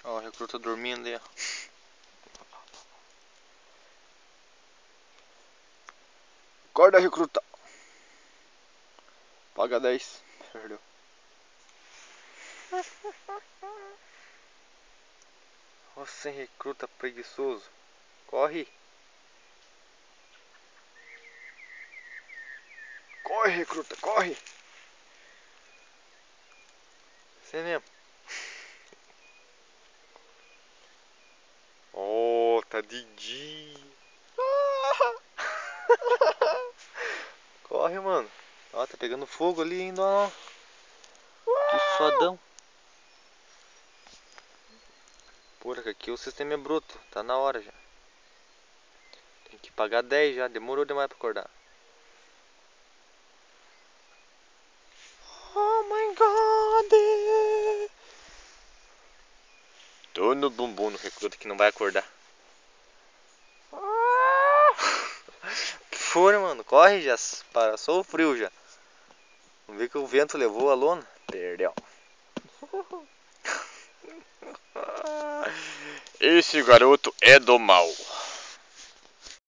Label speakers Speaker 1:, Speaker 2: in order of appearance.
Speaker 1: Ó, o recruta dormindo ali, ó. Acorda, recruta. Paga 10. Perdeu. Você recruta preguiçoso. Corre. Corre, recruta, corre. Você mesmo. Oh, tá de dia. Corre, mano. Ó, tá pegando fogo ali ainda, ó. Que fodão. Porra, que aqui o sistema é bruto. Tá na hora já. Tem que pagar 10 já. Demorou demais pra acordar. Oh my god. Tô no bumbum no recruta que não vai acordar. Fura, mano. Corre já. Passou o frio já. Vamos ver que o vento levou a lona. Perdeu. Esse garoto é do mal.